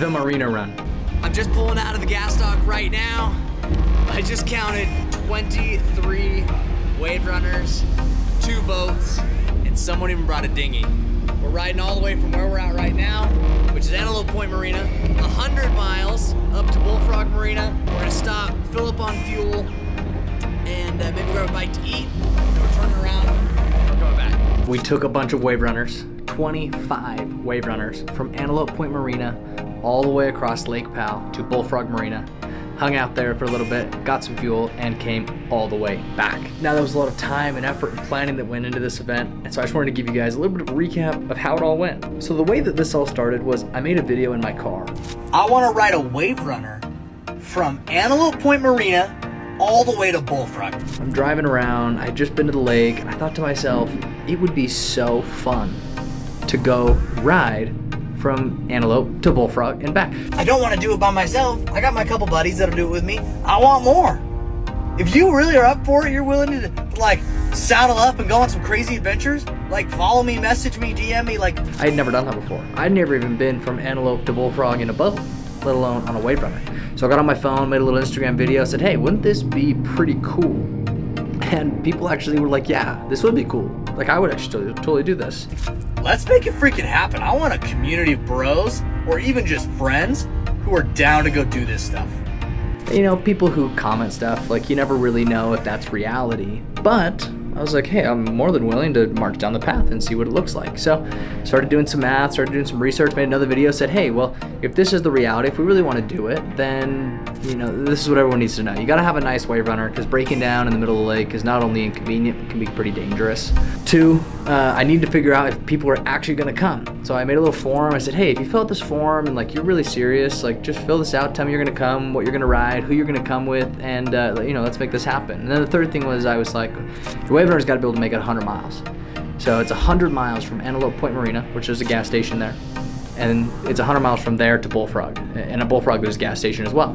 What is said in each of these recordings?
the Marina run. I'm just pulling out of the gas dock right now. I just counted 23 wave runners, 2 boats, and someone even brought a dinghy. We're riding all the way from where we're at right now, which is Antelope Point Marina, 100 miles up to Bullfrog Marina. We're gonna stop, fill up on fuel, and maybe grab a bite to eat. And we're turning around, we're coming back. We took a bunch of wave runners, 25 wave runners from Antelope Point Marina all the way across Lake Powell to Bullfrog Marina. Hung out there for a little bit, got some fuel, and came all the way back. Now, there was a lot of time and effort and planning that went into this event, and so I just wanted to give you guys a little bit of a recap of how it all went. So the way that this all started was I made a video in my car. I want to ride a wave runner from Antelope Point Marina all the way to Bullfrog. I'm driving around, I had just been to the lake, and I thought to myself, it would be so fun to go ride from Antelope to Bullfrog and back. I don't want to do it by myself. I got my couple buddies that'll do it with me. I want more. If you really are up for it, you're willing to like saddle up and go on some crazy adventures, like follow me, message me, DM me. Like, I had never done that before. I'd never even been from Antelope to Bullfrog in a boat, let alone on a wave runner. So I got on my phone, made a little Instagram video, said, hey, wouldn't this be pretty cool? And people actually were like, yeah, this would be cool. Like, I would actually totally do this. Let's make it freaking happen. I want a community of bros or even just friends who are down to go do this stuff. You know, people who comment stuff, like, you never really know if that's reality. But I was like, hey, I'm more than willing to march down the path and see what it looks like. So started doing some math, started doing some research, made another video, said, hey, well, if this is the reality, if we really want to do it, then, you know, this is what everyone needs to know. You got to have a nice wave runner, because breaking down in the middle of the lake is not only inconvenient, it can be pretty dangerous. 2, I need to figure out if people are actually going to come. So I made a little form. I said, hey, if you fill out this form and like you're really serious, like just fill this out, tell me you're going to come, what you're going to ride, who you're going to come with, and you know, let's make this happen. And then the third thing was I was like, the wave runner's got to be able to make it 100 miles. So it's 100 miles from Antelope Point Marina, which is a gas station there, and it's 100 miles from there to Bullfrog. And at Bullfrog there's a gas station as well.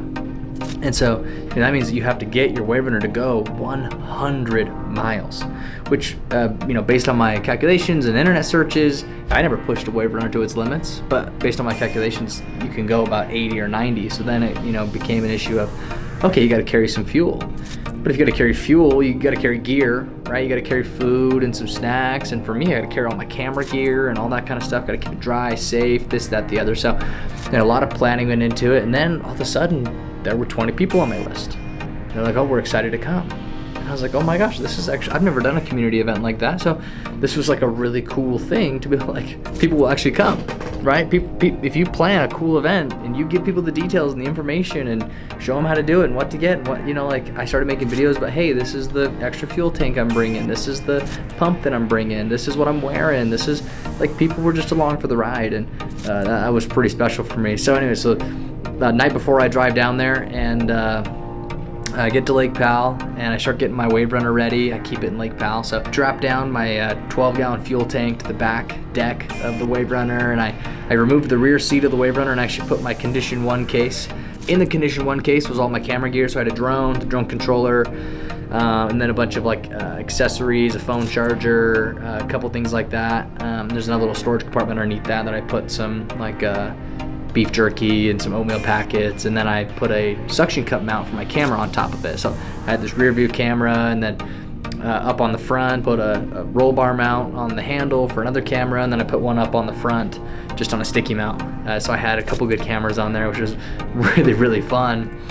And so that means that you have to get your wave runner to go 100 miles, which, you know, based on my calculations and internet searches, I never pushed a wave runner to its limits, but based on my calculations, you can go about 80 or 90. So then it, you know, became an issue of, okay, you got to carry some fuel. But if you got to carry fuel, you got to carry gear, right? You got to carry food and some snacks. And for me, I got to carry all my camera gear and all that kind of stuff. Got to keep it dry, safe, this, that, the other. So a lot of planning went into it. And then all of a sudden, there were 20 people on my list. They're like, oh, we're excited to come. And I was like, oh my gosh, this is actually, I've never done a community event like that. So this was like a really cool thing to be like, people will actually come, right? If you plan a cool event and you give people the details and the information and show them how to do it and what to get and what, you know, like I started making videos about, hey, this is the extra fuel tank I'm bringing. This is the pump that I'm bringing. This is what I'm wearing. This is like, people were just along for the ride. And that was pretty special for me. So anyway, so the night before I drive down there and I get to Lake Powell and I start getting my wave runner ready. I keep it in Lake Powell. So drop down my 12-gallon fuel tank to the back deck of the wave runner, and I removed the rear seat of the wave runner and actually put my Condition 1 case. In the Condition 1 case was all my camera gear. So I had a drone, the drone controller, and then a bunch of like accessories, a phone charger, a couple things like that. There's another little storage compartment underneath that I put some like beef jerky and some oatmeal packets, and then I put a suction cup mount for my camera on top of it. So I had this rear view camera, and then up on the front put a roll bar mount on the handle for another camera, and then I put one up on the front just on a sticky mount. So I had a couple good cameras on there, which was really, really fun.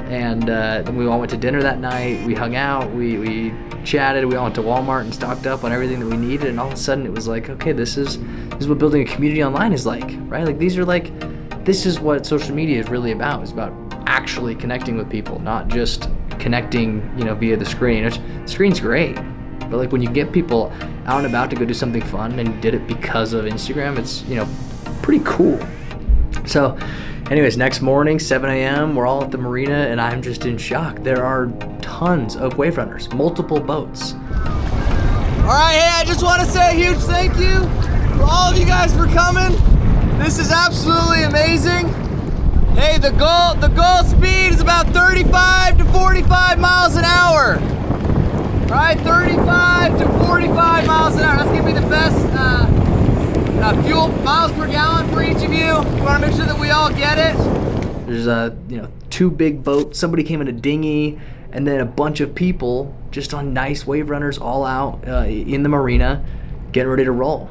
And then we all went to dinner that night. We hung out, we chatted, we all went to Walmart and stocked up on everything that we needed, and all of a sudden it was like, okay, this is what building a community online is like, right? Like this is what social media is really about. It's about actually connecting with people, not just connecting, you know, via the screen. The screen's great, but like when you get people out and about to go do something fun and you did it because of Instagram, it's, you know, pretty cool. So anyways, next morning, 7 a.m., we're all at the marina and I'm just in shock. There are tons of wave runners, multiple boats. All right, hey, I just want to say a huge thank you for all of you guys for coming. This is absolutely amazing. Hey, the goal speed is about 35 to 45 miles an hour. All right, 35 to 45 miles an hour. That's gonna be the best Fuel miles per gallon for each of you. We want to make sure that we all get it. There's two big boats. Somebody came in a dinghy, and then a bunch of people just on nice Waverunners all out in the marina, getting ready to roll.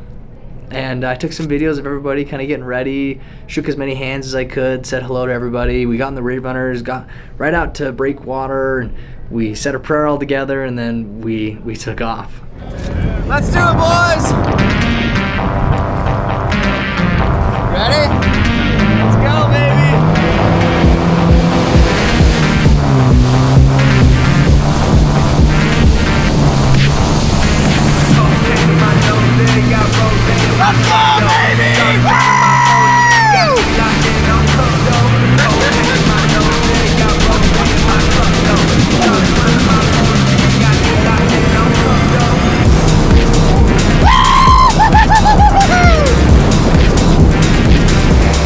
And I took some videos of everybody kind of getting ready, shook as many hands as I could, said hello to everybody. We got in the Waverunners, got right out to breakwater, and we said a prayer all together, and then we took off. Let's do it, boys! Ready? Let's go, baby! Let's go, baby!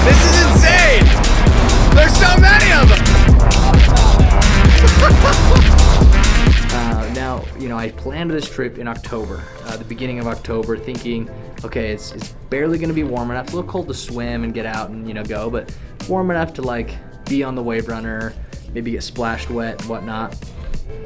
This is insane! There's so many of them! Now, I planned this trip in October, the beginning of October, thinking, okay, it's barely going to be warm enough. It's a little cold to swim and get out and, go, but warm enough to, like, be on the Waverunner, maybe get splashed wet, whatnot.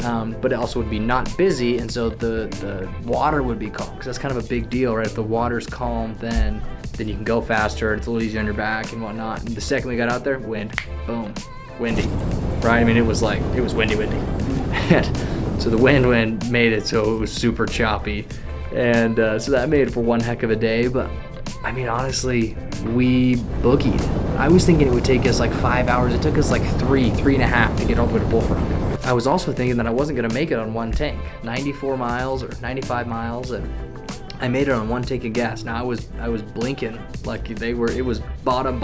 But it also would be not busy, and so the water would be calm, because that's kind of a big deal, right? If the water's calm, then you can go faster, it's a little easier on your back and whatnot. And the second we got out there, wind, boom, windy, right? I mean, it was windy. And so the wind made it so it was super choppy. And so that made it for one heck of a day. But I mean, honestly, we boogied. I was thinking it would take us like 5 hours. It took us like 3.5 to get all the way to Bullfrog. I was also thinking that I wasn't gonna make it on one tank, 94 miles or 95 miles, and I made it on one tank of gas. Now I was blinking like it was bottom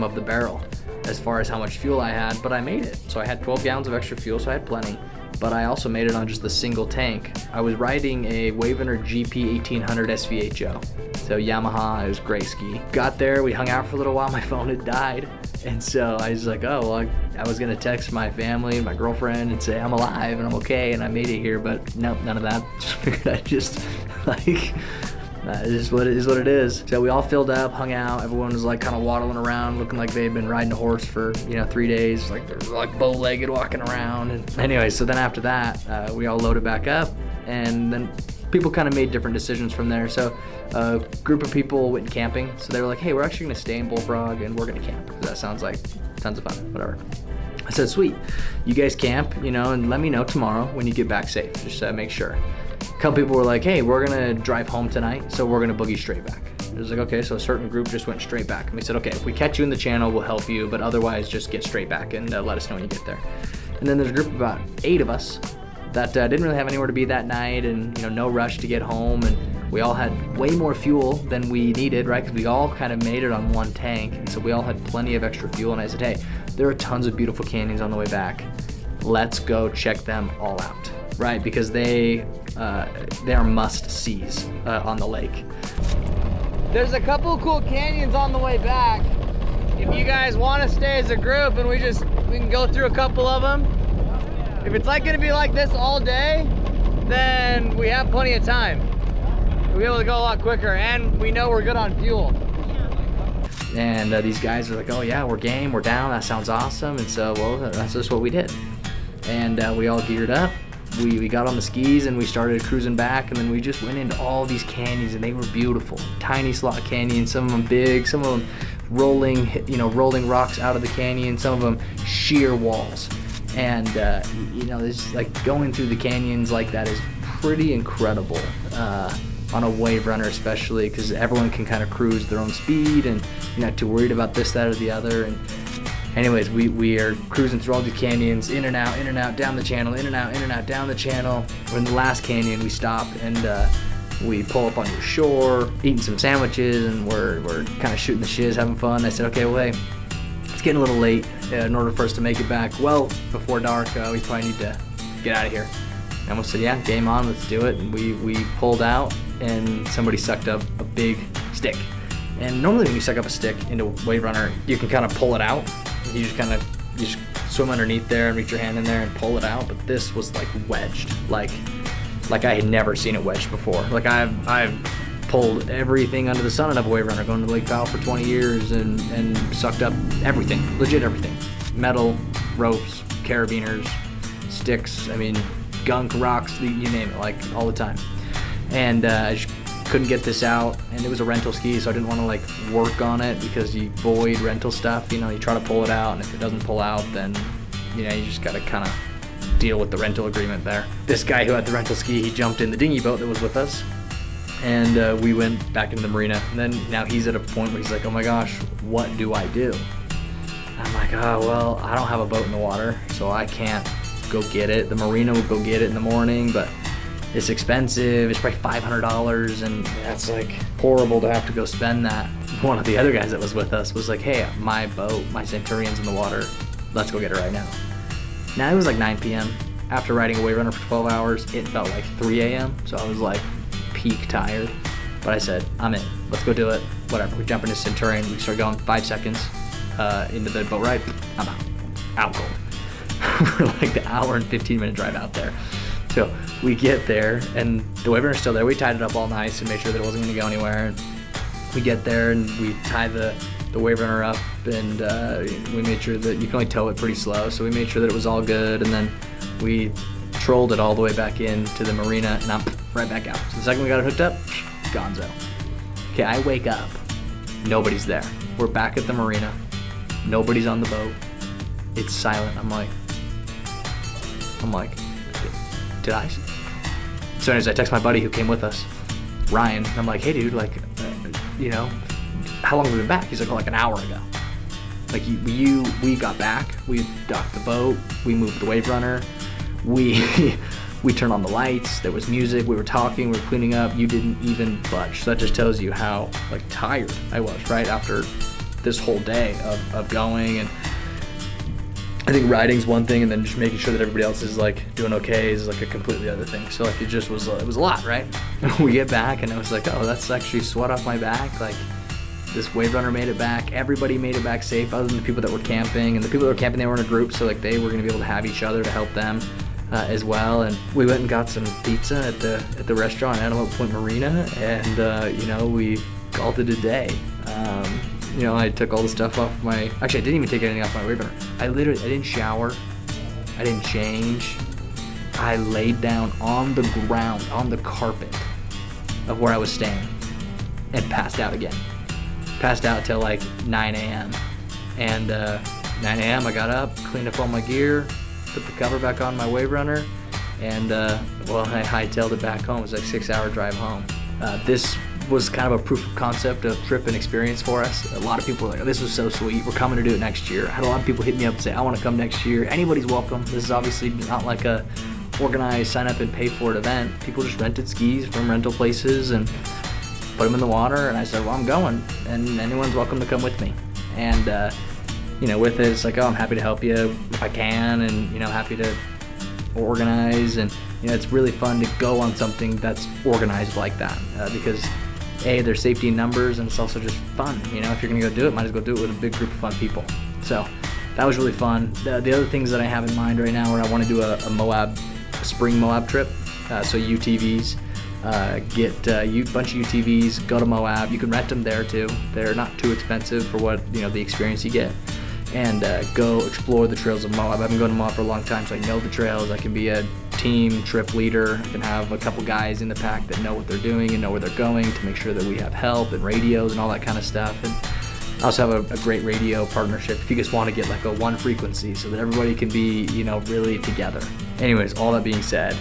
of the barrel as far as how much fuel I had, but I made it. So I had 12 gallons of extra fuel, so I had plenty. But I also made it on just the single tank. I was riding a Waverunner GP 1800 SVHO. So Yamaha, it was gray ski. Got there, we hung out for a little while, my phone had died. And so I was like, oh, well, I was gonna text my family and my girlfriend and say I'm alive and I'm okay and I made it here, but nope, none of that. Just figured I'd just, like, it is what it is. So we all filled up, hung out, everyone was like kind of waddling around, looking like they'd been riding a horse for, 3 days, like they're like bow-legged walking around. And anyway, so then after that, we all loaded back up, and then people kind of made different decisions from there. So a group of people went camping. So they were like, hey, we're actually gonna stay in Bullfrog and we're gonna camp. That sounds like tons of fun, whatever. I said, sweet, you guys camp, and let me know tomorrow when you get back safe, just to make sure. A couple people were like, hey, we're gonna drive home tonight, so we're gonna boogie straight back. It was like, okay, so a certain group just went straight back. And we said, okay, if we catch you in the channel, we'll help you, but otherwise just get straight back and let us know when you get there. And then there's a group of about 8 of us that didn't really have anywhere to be that night, and no rush to get home, and we all had way more fuel than we needed, right? Because we all kind of made it on one tank, and so we all had plenty of extra fuel. And I said, hey, there are tons of beautiful canyons on the way back. Let's go check them all out, right? Because they are must-sees on the lake. There's a couple of cool canyons on the way back. If you guys want to stay as a group and we can go through a couple of them. If it's like gonna be like this all day, then we have plenty of time. We'll be able to go a lot quicker, and we know we're good on fuel. And these guys are like, oh yeah, we're game, we're down, that sounds awesome. And so, well, that's just what we did. And we all geared up. We got on the skis and we started cruising back, and then we just went into all these canyons, and they were beautiful. Tiny slot canyons, some of them big, some of them rolling rocks out of the canyon, some of them sheer walls. And this like going through the canyons like that is pretty incredible on a Waverunner, especially because everyone can kind of cruise their own speed and you're not too worried about this, that, or the other. And anyways, we are cruising through all the canyons, in and out, down the channel, in and out, down the channel. We're in the last canyon, we stop and we pull up onto the shore, eating some sandwiches, and we're kind of shooting the shiz, having fun. I said, okay, well, hey, it's getting a little late. In order for us to make it back well before dark, we probably need to get out of here. And we said, yeah, game on, let's do it. And we pulled out, and somebody sucked up a big stick. And normally when you suck up a stick into Waverunner, you can kind of pull it out. You just swim underneath there and reach your hand in there and pull it out. But this was like wedged, like I had never seen it wedged before. Like I've pulled everything under the sun out of a Waverunner, going to Lake Powell for 20 years and sucked up everything, legit everything. Metal, ropes, carabiners, sticks, I mean, gunk, rocks, you name it, like all the time. And I just couldn't get this out, and it was a rental ski, so I didn't want to like work on it because you void rental stuff, you know, you try to pull it out, and if it doesn't pull out, then, you know, you just gotta kind of deal with the rental agreement there. This guy who had the rental ski, he jumped in the dinghy boat that was with us, and we went back into the marina. And then now he's at a point where he's like, oh my gosh, what do I do? I'm like, oh, well, I don't have a boat in the water, so I can't go get it. The marina will go get it in the morning, but it's expensive. It's probably $500, and that's like horrible to have to go spend that. One of the other guys that was with us was like, hey, my boat, my Centurion's in the water. Let's go get it right now. Now it was like 9 p.m. After riding a Waverunner for 12 hours, it felt like 3 a.m. So I was like peak tired. But I said, I'm in. Let's go do it. Whatever. We jump into Centurion. We start going 5 seconds into the boat ride. I'm out. Out cold. We're like the hour and 15-minute drive out there. So we get there, and the Waverunner's still there. We tied it up all nice and made sure that it wasn't going to go anywhere. And we get there, and we tie the Waverunner up, and we made sure that you can only tow it pretty slow. So we made sure that it was all good, and then we trolled it all the way back into the marina, and I'm right back out. So the second we got it hooked up, gonzo. Okay, I wake up. Nobody's there. We're back at the marina. Nobody's on the boat. It's silent. I'm like, did I? So anyways, I text my buddy who came with us, Ryan, and I'm like, hey dude, like, you know, how long have we been back? He's like, oh, like an hour ago. Like we got back, we docked the boat, we moved the Waverunner, we turned on the lights, there was music, we were talking, we were cleaning up, you didn't even budge. So that just tells you how like tired I was, right? After this whole day of going. And I think riding's one thing, and then just making sure that everybody else is like doing okay is like a completely other thing. So like it just was, it was a lot, right? We get back, and I was like, oh, that's actually sweat off my back. Like this Waverunner made it back. Everybody made it back safe, other than the people that were camping. And the people that were camping, they were in a group, so like they were gonna be able to have each other to help them as well. And we went and got some pizza at the restaurant Antelope Point Marina, and you know, we called it a day. You know, I took all the stuff off my, actually I didn't even take anything off my Waverunner. I didn't shower, I didn't change. I laid down on the ground, on the carpet of where I was staying, and passed out again. Passed out till like 9 a.m. And 9 a.m. I got up, cleaned up all my gear, put the cover back on my Waverunner, and well, I hightailed it back home. It was like a 6-hour drive home. This was kind of a proof of concept of trip and experience for us. A lot of people were like, oh, this was so sweet, we're coming to do it next year. I had a lot of people hit me up and say, I want to come next year. Anybody's welcome. This is obviously not like a organized sign up and pay for it event. People just rented skis from rental places and put them in the water, and I said, well, I'm going, and anyone's welcome to come with me. And you know, with it, it's like, oh, I'm happy to help you if I can, and you know, happy to organize. And you know, it's really fun to go on something that's organized like that, because A, there's safety in numbers, and it's also just fun. You know, if you're gonna go do it, might as well do it with a big group of fun people. So that was really fun. The other things that I have in mind right now are I want to do a Moab, spring Moab trip. So UTVs, get a bunch of UTVs, go to Moab. You can rent them there too. They're not too expensive for what, you know, the experience you get. And go explore the trails of Moab. I've been going to Moab for a long time, so I know the trails. I can be a team trip leader. I can have a couple guys in the pack that know what they're doing and know where they're going to make sure that we have help and radios and all that kind of stuff. And I also have a great radio partnership if you just want to get like a one frequency so that everybody can be, you know, really together. Anyways, all that being said,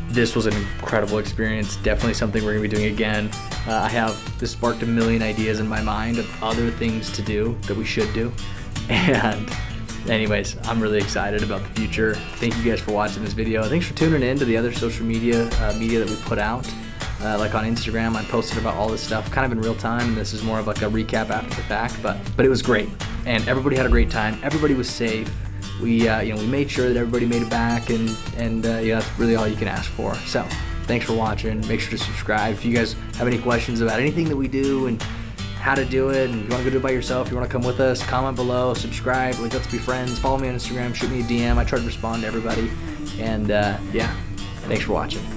this was an incredible experience. Definitely something we're gonna be doing again. This sparked a million ideas in my mind of other things to do that we should do. And anyways, I'm really excited about the future. Thank you guys for watching this video. Thanks for tuning in to the other social media that we put out. Like on Instagram, I posted about all this stuff kind of in real time, and this is more of like a recap after the fact, but it was great. And everybody had a great time. Everybody was safe. We made sure that everybody made it back, and yeah, that's really all you can ask for. So thanks for watching. Make sure to subscribe. If you guys have any questions about anything that we do and how to do it, and you want to go do it by yourself, you want to come with us, comment below, subscribe, like, let's be friends, follow me on Instagram, shoot me a DM. I try to respond to everybody. And yeah, thanks for watching.